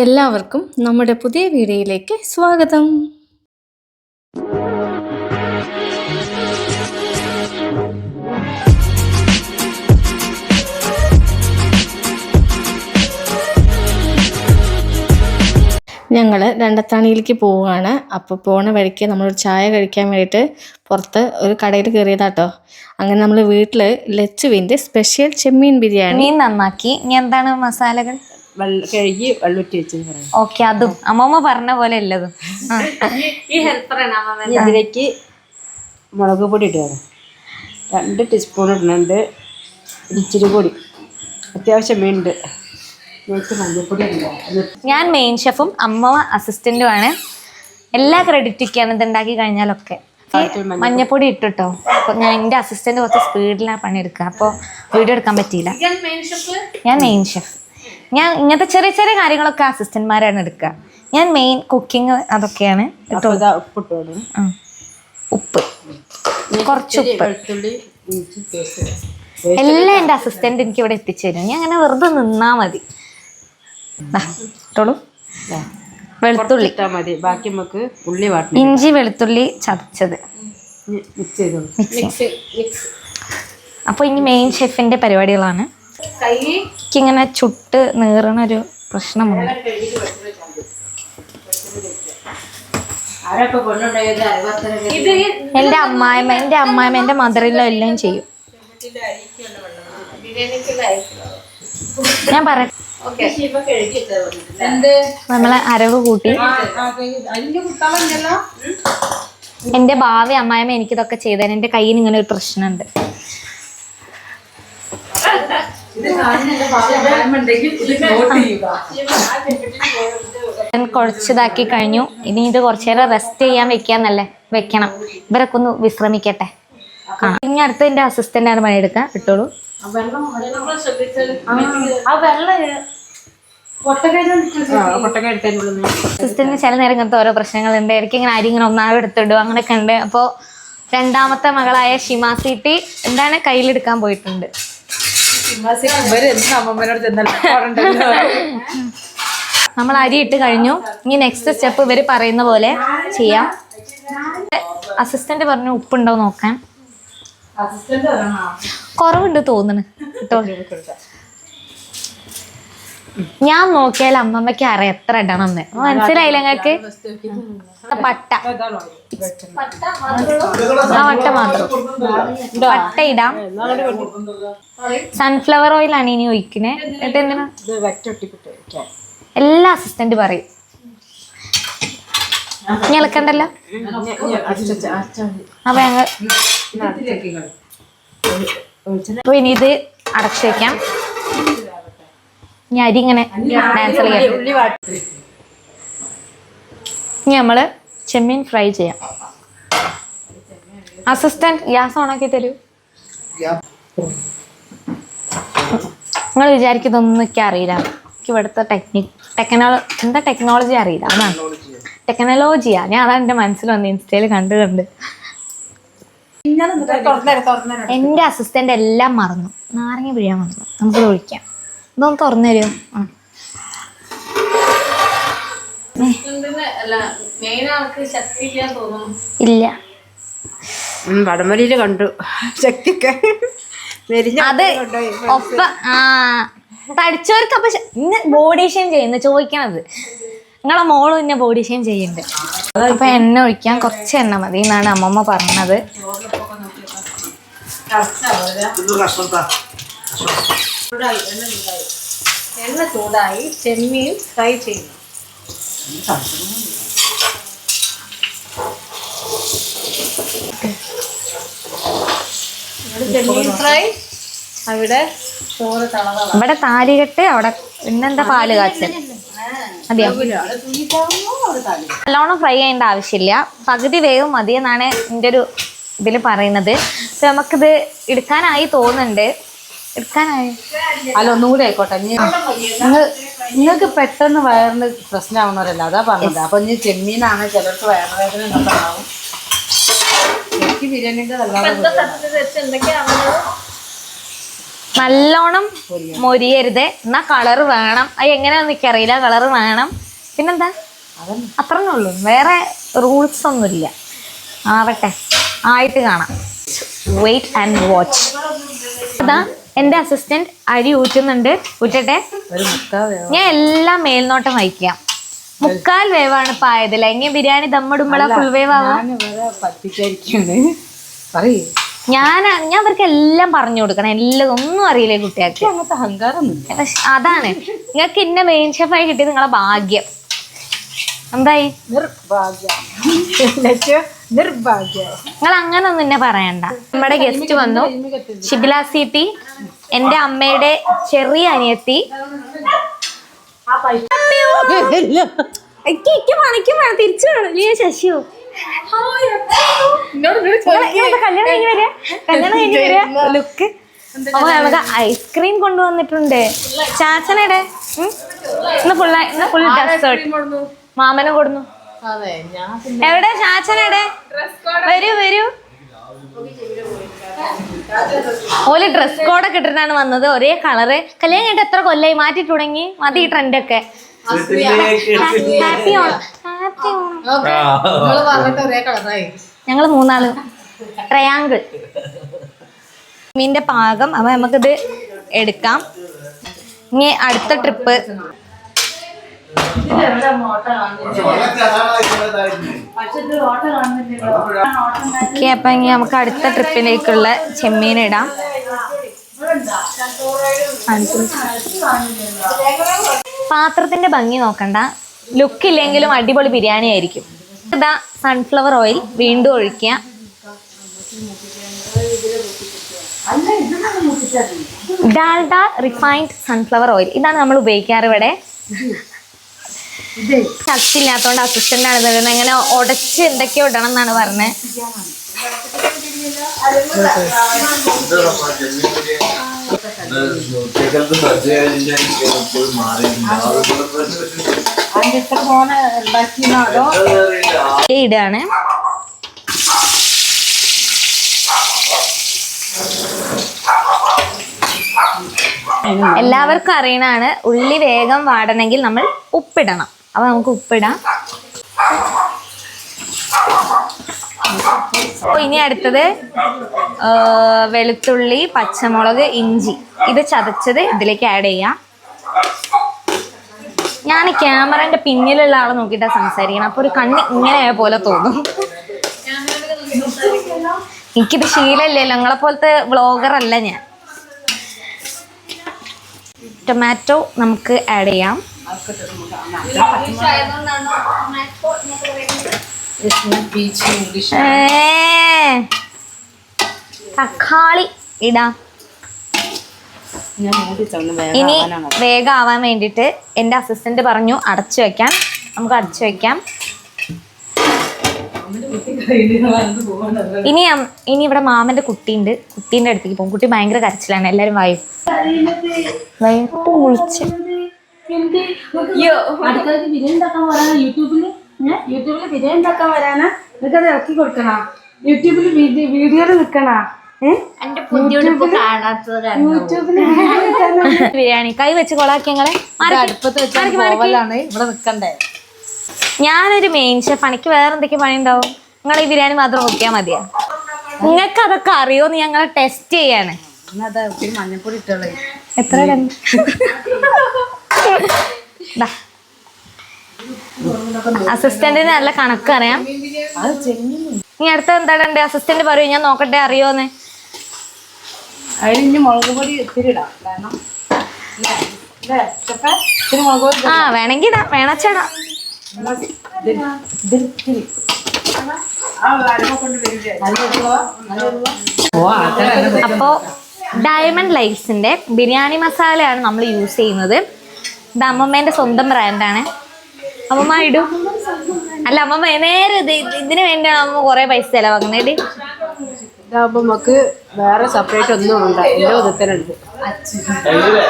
എല്ലാവർക്കും നമ്മുടെ പുതിയ വീഡിയോയിലേക്ക് സ്വാഗതം. ഞങ്ങൾ രണ്ടത്താണിയിലേക്ക് പോവുകയാണ്. അപ്പോൾ പോണ വഴിക്ക് നമ്മളൊരു ചായ കഴിക്കാൻ വേണ്ടിയിട്ട് പുറത്ത് ഒരു കടയിൽ കയറിയതാട്ടോ. അങ്ങനെ നമ്മൾ വീട്ടിൽ ലച്ചുവിൻ്റെ സ്പെഷ്യൽ ചെമ്മീൻ ബിരിയാണി മീൻ നന്നാക്കി. ഇനി എന്താണ് മസാലകൾ? കഴുകി വെള്ളൂറ്റി വെച്ചത്. ഓക്കെ, അതും അമ്മമ്മ പറഞ്ഞ പോലെ ഉള്ളതും. ഇതിലേക്ക് മുളക് പൊടി ഇടുക, 2 ടീസ്പൂൺ ഇടുന്നുണ്ട്. ഇച്ചിരി പൊടി, അത്യാവശ്യം മീനുണ്ട്. മഞ്ഞൾപ്പൊടി. ഞാൻ മെയിൻ ഷെഫും അമ്മ അസിസ്റ്റന്റുമാണ്. എല്ലാ ക്രെഡിറ്റൊക്കെയാണ് ഇതുണ്ടാക്കി കഴിഞ്ഞാലൊക്കെ. മഞ്ഞപ്പൊടി ഇട്ടിട്ടോ. അപ്പോൾ ഞാൻ എൻ്റെ അസിസ്റ്റന്റ് കുറച്ച് സ്പീഡിലാണ് പണിയെടുക്കുക, അപ്പോൾ വീഡിയോ എടുക്കാൻ പറ്റിയില്ല. ഞാൻ മെയിൻ ഷെഫ്. ഞാൻ ഇങ്ങനത്തെ ചെറിയ ചെറിയ കാര്യങ്ങളൊക്കെ അസിസ്റ്റന്റ്മാരാണ് എടുക്കുക. ഞാൻ മെയിൻ കുക്കിംഗ് അതൊക്കെയാണ്. ഉപ്പ്, കുറച്ച് ഉപ്പ്, എല്ലാം എൻ്റെ അസിസ്റ്റന്റ് എനിക്ക് ഇവിടെ എത്തിച്ചു തരും. ഞാൻ അങ്ങനെ വെറുതെ നിന്നാ മതി. വെളുത്തുള്ളി, ഇഞ്ചി വെളുത്തുള്ളി ചതച്ചത്. അപ്പൊ ഇനി മെയിൻ ഷെഫിന്റെ പരിപാടികളാണ്. എനിക്കിങ്ങനെ ചുട്ട് നീറണൊരു പ്രശ്നമുണ്ട്. എൻ്റെ അമ്മായിമ്മ എൻ്റെ മദറിലോ എല്ലാം ചെയ്യും. ഞാൻ പറയാം, നമ്മളെ അരവ് കൂട്ടി എൻ്റെ ഭാവി അമ്മായിമ്മ എനിക്കിതൊക്കെ ചെയ്തേനെ. എൻ്റെ കയ്യിൽ ഇങ്ങനെ ഒരു പ്രശ്നമുണ്ട്. കുഴച്ചതാക്കി കഴിഞ്ഞു. ഇനി ഇത് കുറച്ചു നേരം റെസ്റ്റ് ചെയ്യാൻ വെക്കണം. ഇവരൊക്കെ ഒന്ന് വിശ്രമിക്കട്ടെ. ഇനി അടുത്ത് എൻ്റെ അസിസ്റ്റന്റാണ് പണിയെടുക്കാൻ. ഇട്ടോളൂ. അസിസ്റ്റന്റിന് ചില നേരം ഇങ്ങനത്തെ ഓരോ പ്രശ്നങ്ങളുണ്ട്. എനിക്ക് ഇങ്ങനെ അരി ഇങ്ങനെ ഒന്നാകെ എടുത്തിടും, അങ്ങനെയൊക്കെ ഉണ്ട്. അപ്പോൾ രണ്ടാമത്തെ മകളായ ഷിമാസിറ്റി എന്താണ് കയ്യിലെടുക്കാൻ പോയിട്ടുണ്ട്. നമ്മൾ അരി ഇട്ട് കഴിഞ്ഞു. ഇനി നെക്സ്റ്റ് സ്റ്റെപ്പ് ഇവർ പറയുന്ന പോലെ ചെയ്യാം. അസിസ്റ്റന്റ് പറഞ്ഞു ഉപ്പുണ്ടോ നോക്കാൻ. കുറവുണ്ട് തോന്നുന്നു കേട്ടോ. ഞാൻ നോക്കിയാൽ അമ്മമ്മയ്ക്ക് അറിയാം എത്ര ഇടണമെന്ന്. മനസ്സിലായില്ല നിങ്ങൾക്ക്? പട്ട മാത്രം പട്ട ഇടാം. സൺഫ്ലവർ ഓയിലാണ് ഇനി ഒഴിക്കണേ. എന്നിട്ട് എന്തിനാ എല്ലാ അസിസ്റ്റന്റ് പറയും. ഇളക്കണ്ടല്ലോ. അപ്പൊ ഞങ്ങൾ ഇനി ഇത് അടച്ചു വെക്കാം. ഇനി അരി ഇങ്ങനെ ഡാൻസ് കളിക്കാം. ഇനി നമ്മള് ചെമ്മീൻ ഫ്രൈ ചെയ്യാം. അസിസ്റ്റന്റ് ഗ്യാസ് ഓണാക്കി തരൂ. നിങ്ങൾ വിചാരിക്കുന്നൊന്നും എനിക്ക് അറിയില്ല. എനിക്ക് ഇവിടുത്തെ ടെക്നോളജി അറിയില്ല. അതാണ് ടെക്നോളജിയാ. ഞാൻ അതാണ് എൻ്റെ മനസ്സിൽ വന്ന് ഇൻസ്റ്റയിൽ കണ്ട് എൻ്റെ അസിസ്റ്റന്റ് എല്ലാം മറന്നു. നാരങ്ങ പിഴിയാൻ മറന്നു. നമുക്കത് ഒഴിക്കാം. ഇതൊന്ന് തുറന്നു തരുമോ? ഇല്ല, വടംവലിയില് കണ്ടു ശക്തിക്ക്. അത് തടിച്ചവർക്ക് അപ്പൊ ഇന്ന് ബോഡി ഷെയിം ചെയ്യുന്നു ചോദിക്കണത്. നിങ്ങളെ മോളും ഇന്നെ ബോഡി ഷെയിം ചെയ്യുന്നുണ്ട്. അപ്പൊ എണ്ണ ഒഴിക്കാൻ കുറച്ച് എണ്ണ മതി എന്നാണ് അമ്മമ്മ പറഞ്ഞത്. എണ്ണ ചൂടായി ചെമ്മീൻ ഫ്രൈ ചെയ്യുന്നു. ചെമ്മീൻ ഫ്രൈ അവിടെ ചോറ് തളക. ഇവിടെ താലികെട്ട്, അവിടെ പിന്നെന്താ പാല് കാച്ചൽ. അതെയോ? നല്ലോണം ഫ്രൈ ചെയ്യേണ്ട ആവശ്യമില്ല. പകുതി വേവും മതി എന്നാണ് എൻ്റെ ഒരു ഇതിൽ പറയുന്നത്. അപ്പൊ നമുക്കിത് എടുക്കാനായി തോന്നുന്നുണ്ട്. എടുക്കാനായി അല്ല, ഒന്നുകൂടി ആയിക്കോട്ടെ. നിങ്ങൾക്ക് പെട്ടെന്ന് വയറിന് പ്രശ്നമാവുന്നവരല്ല, അതാ പറഞ്ഞത്. അപ്പൊ ഇനി ചെമ്മീനാണ് ചിലർക്ക് വയറുവേദന ഉണ്ടാവും. എനിക്ക് ബിരിയാണിന്റെ നല്ലോണം മൊരിയരുത്, എന്നാ കളറ് വേണം. അത് എങ്ങനെയാന്ന് എനിക്കറിയില്ല, കളറ് വേണം. പിന്നെന്താ, അത്രേ ഉള്ളൂ, വേറെ റൂൾസ് ഒന്നുമില്ല. ആവട്ടെ, ആയിട്ട് കാണാം. Wait and watch. അതാ എൻ്റെ അസിസ്റ്റന്റ് അരി ഊറ്റുന്നുണ്ട്. ഊറ്റട്ടെ, ഞാൻ എല്ലാം മേൽനോട്ടം വഹിക്കാം. 3/4 വേവാണ് ഇപ്പം ആയതില്ല. എങ്ങനെ ബിരിയാണി ദമ്മിടുമ്പോഴാ ഫുൾ വേവ് ആവാം? ഞാൻ അവർക്ക് എല്ലാം പറഞ്ഞു കൊടുക്കണം. എല്ലാം ഒന്നും അറിയില്ലേ കുട്ടികൾക്ക്. അങ്ങനത്തെ അഹങ്കാരം അതാണ് നിങ്ങൾക്ക് ഇന്ന മെയിൻ ഷെഫായി കിട്ടിയത് നിങ്ങളെ ഭാഗ്യം. എന്തായി നിങ്ങൾ അങ്ങനെ ഒന്നും എന്നെ പറയണ്ട. നമ്മുടെ ഗസ്റ്റ് വന്നു, ഷിബില സീറ്റി, എൻ്റെ അമ്മയുടെ ചെറിയ അനിയത്തി. തിരിച്ചു വേണം ശശിയോ കല്യാണം കഴിഞ്ഞ് വരിക, കല്യാണം കഴിഞ്ഞ് വരിക ലുക്ക്. അപ്പൊ നമുക്ക് ഐസ്ക്രീം കൊണ്ടുവന്നിട്ടുണ്ട്. ചാച്ചനയുടെ ഇന്ന് ഫുൾ ഡെസേർട്ട് മാമനെ കൊടുന്നു. എവിടെ ചാച്ചനയുടെ? വരൂ. ഓല് ഡ്രസ് കോഡൊക്കെ ഇട്ടിട്ടാണ് വന്നത്, ഒരേ കളറ്. കല്യാണം കഴിഞ്ഞിട്ട് എത്ര കൊല്ലായി, മാറ്റി തുടങ്ങി. മതി ഈ ട്രെൻഡൊക്കെ. ഹാപ്പി ഓണം. ഞങ്ങള് 3 ട്രയാങ്കിൾ മീൻ്റെ പാകം. അപ്പൊ നമുക്കിത് എടുക്കാം. ഇനി അടുത്ത ട്രിപ്പ് ഓക്കെ. അപ്പൊ ഇനി നമുക്ക് അടുത്ത ട്രിപ്പിലേക്കുള്ള ചെമ്മീൻ ഇടാം. പാത്രത്തിന്റെ ഭംഗി നോക്കണ്ട, ലുക്ക് ഇല്ലെങ്കിലും അടിപൊളി ബിരിയാണി ആയിരിക്കും. ഇതാ സൺഫ്ലവർ ഓയിൽ വീണ്ടും ഒഴിക്കുക. ഡാൽഡ റിഫൈൻഡ് സൺഫ്ലവർ ഓയിൽ, ഇതാണ് നമ്മൾ ഉപയോഗിക്കാറ് ഇവിടെ. ശക്തിയില്ലാത്തോണ്ട് അസിസ്റ്റന്റ് ആണ് തരുന്നത്. ഇങ്ങനെ ഉടച്ച് എന്തൊക്കെയോ ഇടണം എന്നാണ് പറഞ്ഞത്. ഇടാണ്. എല്ലാവർക്കും അറിയണാണ്, ഉള്ളി വേഗം വാടണമെങ്കിൽ നമ്മൾ ഉപ്പിടണം. അപ്പൊ നമുക്ക് ഉപ്പിടാം. ഇനി അടുത്തത് വെളുത്തുള്ളി, പച്ചമുളക്, ഇഞ്ചി ഇത് ചതച്ചത് ഇതിലേക്ക് ആഡ് ചെയ്യാം. ഞാൻ ക്യാമറന്റെ പിന്നിലുള്ള ആളെ നോക്കിയിട്ടാണ് സംസാരിക്കണം. അപ്പൊ ഒരു കണ്ണ് ഇങ്ങനെ പോലെ തോന്നും. എനിക്കിത് ശീലമില്ലല്ലോ, നിങ്ങളെ പോലത്തെ വ്ളോഗർ അല്ല ഞാൻ. ടൊമാറ്റോ നമുക്ക് ആഡ് ചെയ്യാം. തക്കാളി ഇടാം. ഇനി വേഗം ആവാൻ വേണ്ടിയിട്ട് എൻ്റെ അസിസ്റ്റന്റ് പറഞ്ഞു അടച്ചു വെക്കാൻ. നമുക്ക് അടച്ചു വെക്കാം. ഇനി ഇവിടെ മാമന്റെ കുട്ടിയുണ്ട്, കുട്ടീൻ്റെ അടുത്തേക്ക് പോകും. കുട്ടി ഭയങ്കര കരച്ചിലാണ്. എല്ലാരും വായു വിളിച്ച് യൂട്യൂബില് ബിരിയാണി ഉണ്ടാക്കാൻ വരാനാ? നിനക്കത് ഇറക്കി കൊടുക്കണ? യൂട്യൂബില് വീഡിയോയില് നിക്കണ? ബിരിയാണി കൈ വെച്ച് കൊളാക്കി ഞങ്ങളെ അടുപ്പത്ത് വെച്ചാണ് ഇവിടെ നിക്കണ്ടേ. ഞാനൊരു മെയിൻ ഷെഫ്, എനിക്ക് വേറെ എന്തൊക്കെ പണി ഉണ്ടാവും? നിങ്ങൾ ഈ ബിരിയാണി മാത്രം നോക്കിയാൽ മതിയാ? നിങ്ങൾക്ക് അതൊക്കെ അറിയോന്ന് ഞങ്ങളെ ടെസ്റ്റ് ചെയ്യാണ്. മഞ്ഞപ്പൊടി ഇട്ടുള്ളത് എത്ര അസിസ്റ്റന്റിന് നല്ല കണക്കറിയാം. ഇനി അടുത്ത എന്താ അസിസ്റ്റന്റ് പറയൂ, ഞാൻ നോക്കട്ടെ അറിയോന്ന്. അതിന് മുളക് പൊടി ഇത്തിരി ഇടാം. ആ വേണമെങ്കിൽ ഇടാം, വേണച്ചാടാ. അപ്പോ ഡയമണ്ട് ലൈഫ്സിന്റെ ബിരിയാണി മസാലയാണ് നമ്മൾ യൂസ് ചെയ്യുന്നത്. ഇത് അമ്മമ്മേന്റെ സ്വന്തം ബ്രാൻഡാണ്. അമ്മമ്മ ഇടും. അല്ല അമ്മമ്മ നേരെ ഇതിന് വേണ്ടിയാണ് അമ്മ കുറെ പൈസ ചെലവാക്കുന്നത്. ഇതാകുമ്പോ നമുക്ക് വേറെ സെപ്പറേറ്റ് ഒന്നും ഉണ്ട്. എല്ലാം ഒതുക്കലുണ്ട്.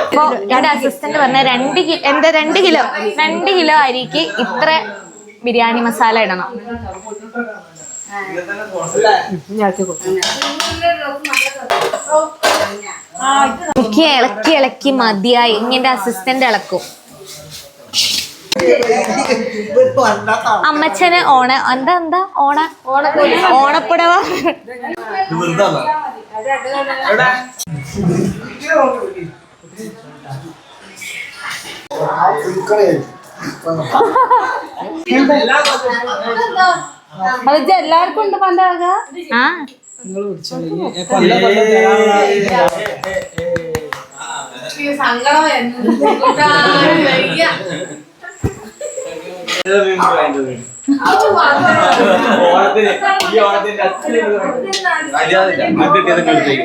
അപ്പൊ എന്റെ അസിസ്റ്റന്റ് പറഞ്ഞ 2 കിലോ അരിക്ക് ഇത്ര ബിരിയാണി മസാല ഇടണം. ഇളക്കി ഇളക്കി മതിയായി. ഇനി എന്റെ അസിസ്റ്റന്റ് ഇളക്കും. അമ്മച്ചന് എന്താ ഓണപ്പുടവ അത് എല്ലാവർക്കും ഉണ്ട് പണ്ടാക. ആ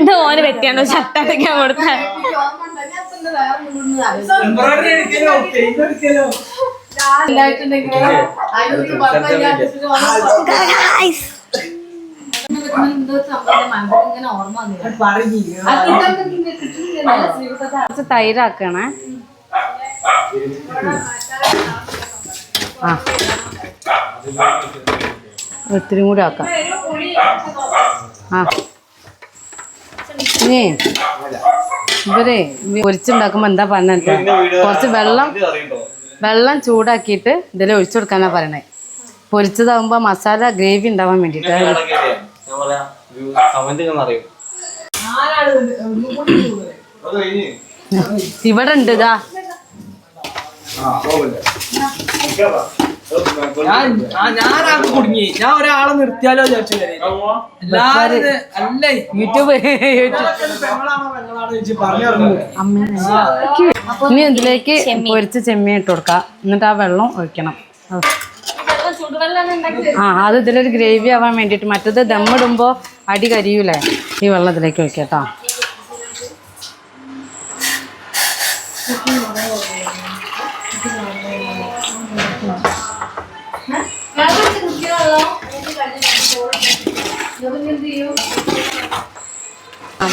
ഇത് ഓന് പറ്റിയാണോ ഷട്ടടിക്കാൻ കൊടുത്ത തൈരാക്കണേ. ആ ഇത്തിരി കൂടി ആക്കാം. ആ ഇനി ഇവരെ പൊരിച്ചുണ്ടാക്കുമ്പോ എന്താ പറഞ്ഞിട്ട് കുറച്ച് വെള്ളം ചൂടാക്കിയിട്ട് ഇതിൽ ഒഴിച്ചു കൊടുക്കാനാ പറയണേ. പൊരിച്ചതാകുമ്പോ മസാല ഗ്രേവി ഉണ്ടാവാൻ വേണ്ടിട്ട്. ഇവിടെ ഉണ്ട് ഇതാ. ഞാൻ ഒരാളെ നിർത്തിയാലോ യൂട്യൂബ്. ഇനി ഇതിലേക്ക് പൊരിച്ച ചെമ്മീൻ ഇട്ട് കൊടുക്കാം. എന്നിട്ട് ആ വെള്ളം ഒഴിക്കണം. ആ അത് ഇതിലൊരു ഗ്രേവി ആവാൻ വേണ്ടിയിട്ട്. മറ്റത് ദമ്മിടുമ്പോ അടി കരിയൂലേ. ഈ വെള്ളം ഇതിലേക്ക് ഒഴിക്കട്ടോ.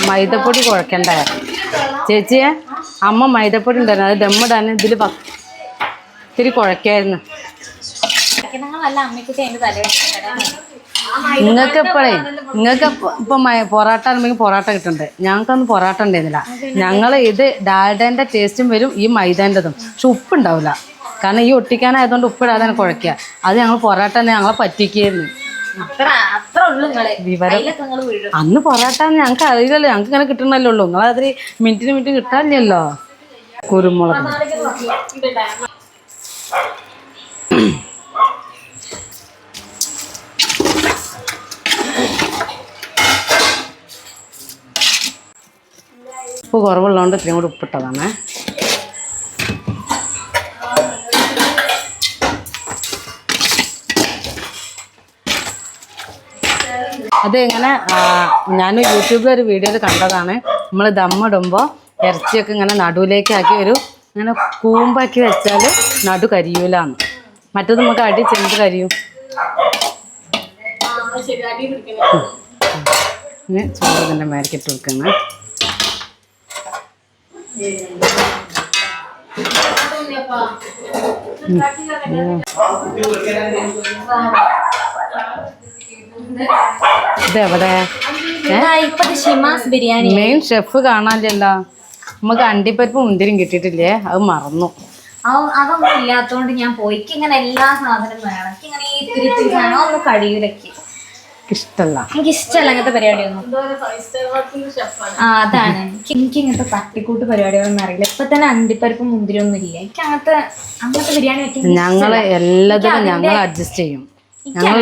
മൈദപ്പൊടി കുഴക്കണ്ടേ ചേച്ചിയെ? അമ്മ മൈദപ്പൊടി ഉണ്ടായിരുന്നു, അത് ദമ്മിടാൻ ഇതിൽ ഇത്തിരി കുഴക്കായിരുന്നു. നിങ്ങൾക്ക് ഇപ്പൊ പൊറാട്ട ആണെങ്കിൽ പൊറാട്ട കിട്ടുന്നുണ്ട്. ഞങ്ങൾക്കൊന്നും പൊറാട്ട ഉണ്ടായിരുന്നില്ല. ഞങ്ങൾ ഇത് ഡാൽഡേന്റെ ടേസ്റ്റും വരും, ഈ മൈദേൻ്റെതും. പക്ഷെ ഉപ്പുണ്ടാവില്ല. കാരണം ഈ ഒട്ടിക്കാനായതുകൊണ്ട് ഉപ്പിടാതെ കുഴക്കുക. അത് ഞങ്ങൾ പൊറാട്ട തന്നെ ഞങ്ങളെ പറ്റിക്കായിരുന്നു. വിവരം അന്ന് പൊറാട്ട ഞങ്ങൾക്ക് അറിയില്ലല്ലോ. ഞങ്ങൾക്ക് ഇങ്ങനെ കിട്ടണല്ലേ ഉള്ളൂ. നിങ്ങളതിൽ മിനിറ്റിന് കിട്ടാനില്ലല്ലോ. കുരുമുളക് ഉപ്പ് കുറവുള്ളതുകൊണ്ട് ഇത്രയും കൂടി ഉപ്പിട്ടതാണ്. അത് ഇങ്ങനെ ഞാൻ യൂട്യൂബിൽ ഒരു വീഡിയോയിൽ കണ്ടതാണ്. നമ്മൾ ദമ്മിടുമ്പോൾ ഇറച്ചിയൊക്കെ ഇങ്ങനെ നടുവിലേക്കാക്കി ഇങ്ങനെ കൂമ്പാക്കി വെച്ചാൽ നടു കരിയൂലാന്ന്. മറ്റത് നമുക്ക് അടി ചെന്ത് കരിയും. ഇനി ചോറ് ഇതിൻ്റെ മേരക്കിട്ട് വെക്കുന്നത്. ഇതെവിടെ മെയിൻ ഷെഫ് കാണാനില്ലല്ലോ. നമുക്ക് അണ്ടിപ്പരിപ്പ് മുന്തിരിയും കിട്ടിയിട്ടില്ലേ, അത് മറന്നു. അതൊന്നും ഇല്ലാത്തോണ്ട് ഞാൻ പോയി. ഇങ്ങനെ എല്ലാ സാധനവും വേണം. ഇങ്ങനെ ഈ ഇത്തിരി ഒന്നും കഴിയൂലക്ക്. ഇഷ്ടല്ല, എനിക്കിഷ്ടല്ല അങ്ങനത്തെ പരിപാടിയൊന്നും. അതാണ് എനിക്ക് ഇങ്ങനത്തെ തട്ടിക്കൂട്ട് പരിപാടികളൊന്നും അറിയില്ല. ഇപ്പൊ തന്നെ അണ്ടിപ്പരിപ്പ് മുന്തിരി ഒന്നും ഇല്ല. എനിക്ക് അങ്ങനത്തെ ബിരിയാണി വെക്കാൻ ഞങ്ങള് എല്ലാത്തിനും ഞങ്ങൾ അഡ്ജസ്റ്റ് ചെയ്യും. ഞങ്ങൾ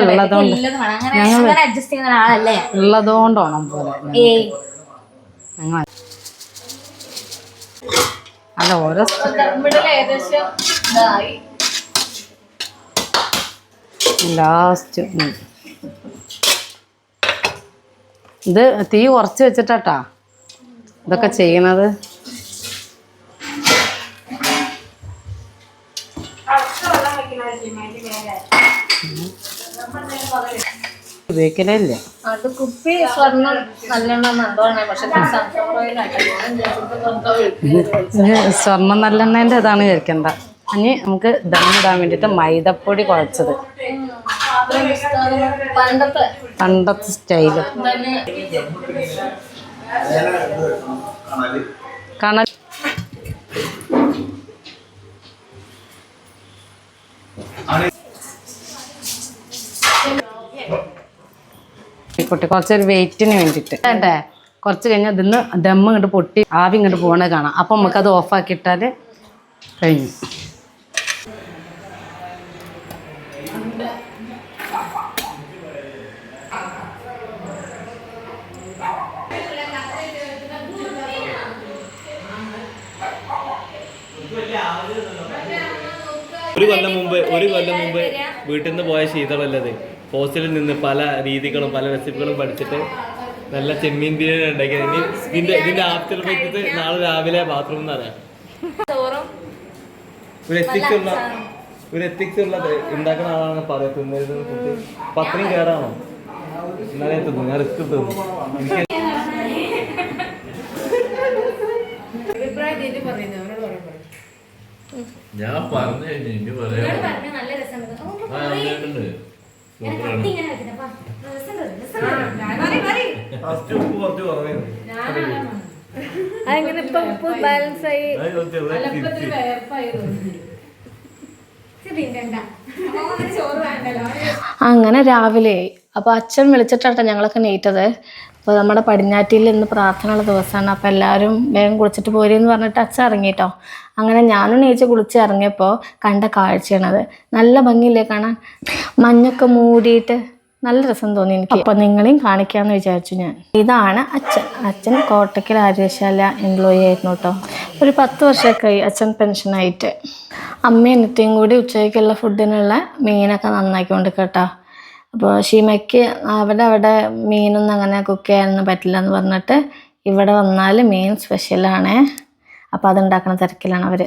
ഉള്ളതുകൊണ്ട് ഓണം പോലെ ഞങ്ങൾ അല്ല ഓരോ ലാസ്റ്റ് ഇത് തീ കുറച്ച് വെച്ചിട്ടാ ഇതൊക്കെ ചെയ്യണത്. ഉപയോഗിക്കലല്ലേ അത് കുപ്പി സ്വർണ്ണം നല്ലെണ്ണം സ്വർണ്ണം നല്ലെണ്ണേൻ്റെ അതാണ് വിചാരിക്കണ്ട. ഇനി നമുക്ക് ദമ്മിടാൻ വേണ്ടിയിട്ട് മൈദപ്പൊടി കുഴച്ചത് പണ്ടത്തെ സ്റ്റൈല് കണൽ കുറച്ചൊരു വെയിറ്റിന് വേണ്ടിയിട്ട് വേണ്ടേ കുറച്ച് കഴിഞ്ഞാൽ ഇതിന്ന് ദമ്മ് ഇങ്ങോട്ട് പൊട്ടി ആവി ഇങ്ങോട്ട് പോകണത് കാണാം അപ്പം നമുക്കത് ഓഫാക്കി ഇട്ടാൽ കഴിഞ്ഞു. ഒരു കൊല്ലം മുമ്പ് വീട്ടിൽ നിന്ന് പോയ ശീതളല്ലത് ഹോസ്റ്റലിൽ നിന്ന് പല രീതികളും പല റെസിപ്പികളും പഠിച്ചിട്ട് നല്ല ചെമ്മീൻ ബിരിയാണി ഉണ്ടാക്കിയത്. ഇതിന്റെ ആഫ്റ്റർ എഫക്റ്റ് നാളെ രാവിലെ ബാത്റൂമിൽ നിന്ന് അറിയാം. ഒരു എത്തിക്സ് ഉള്ള ഉണ്ടാക്കുന്ന ആളാണ് പറയുന്നത്. പത്രയും കയറാണോ എന്നാലേ തിന്നു, ഞാൻ റിസ്ക് തിന്നു. ഞാൻ പറഞ്ഞു ഇനി പറയാം. അങ്ങനെ രാവിലെ അപ്പോൾ അച്ഛൻ വിളിച്ചിട്ടാട്ടോ ഞങ്ങളൊക്കെ നീറ്റത്. അപ്പോൾ നമ്മുടെ പടിഞ്ഞാറ്റിയിൽ ഇന്ന് പ്രാർത്ഥനയുള്ള ദിവസമാണ്. അപ്പോൾ എല്ലാവരും വേഗം കുളിച്ചിട്ട് പോരെന്ന് പറഞ്ഞിട്ട് അച്ഛൻ ഇറങ്ങിയിട്ടോ. അങ്ങനെ ഞാനും നീച്ച് കുളിച്ച് ഇറങ്ങിയപ്പോൾ കണ്ട കാഴ്ചയാണത്. നല്ല ഭംഗിയില്ലേ കാണാൻ, മഞ്ഞൊക്കെ മൂടിയിട്ട് നല്ല രസം തോന്നി എനിക്ക്. അപ്പോൾ നിങ്ങളെയും കാണിക്കാമെന്ന് വിചാരിച്ചു ഞാൻ. ഇതാണ് അച്ഛൻ കോട്ടക്കൽ ആര്യശാല എംപ്ലോയി ആയിരുന്നു കേട്ടോ. ഒരു 10 വർഷമൊക്കെ ആയി അച്ഛൻ പെൻഷനായിട്ട്. അമ്മയും അനിയത്തിയും കൂടി ഉച്ചയ്ക്കുള്ള ഫുഡിനുള്ള മീനൊക്കെ നന്നാക്കിക്കൊണ്ട് കേട്ടോ. അപ്പോൾ ഷീമയ്ക്ക് അവിടെ മീനൊന്നും അങ്ങനെ കുക്ക് ചെയ്യാനൊന്നും പറ്റില്ല എന്ന് പറഞ്ഞിട്ട് ഇവിടെ വന്നാൽ മീൻ സ്പെഷ്യലാണ്. അപ്പോൾ അതുണ്ടാക്കുന്ന തിരക്കിലാണ് അവർ.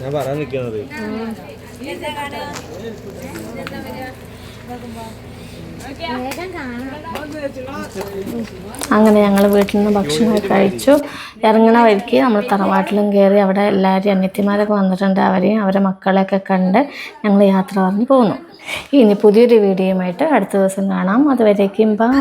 ഞാൻ പറയാൻ നിൽക്കുന്നത് അങ്ങനെ ഞങ്ങൾ വീട്ടിൽ നിന്ന് ഭക്ഷണമൊക്കെ കഴിച്ചു. ഇറങ്ങണ വഴിക്ക് നമ്മൾ തറവാട്ടിലും കയറി അവിടെ എല്ലാവരും അനിയത്തിമാരൊക്കെ വന്നിട്ടുണ്ട്. അവരെയും അവരെ മക്കളെയൊക്കെ കണ്ട് ഞങ്ങൾ യാത്ര പറഞ്ഞ് പോന്നു. ഇനി പുതിയൊരു വീഡിയോയുമായിട്ട് അടുത്ത ദിവസം കാണാം. അതുവരേക്കും ബൈ.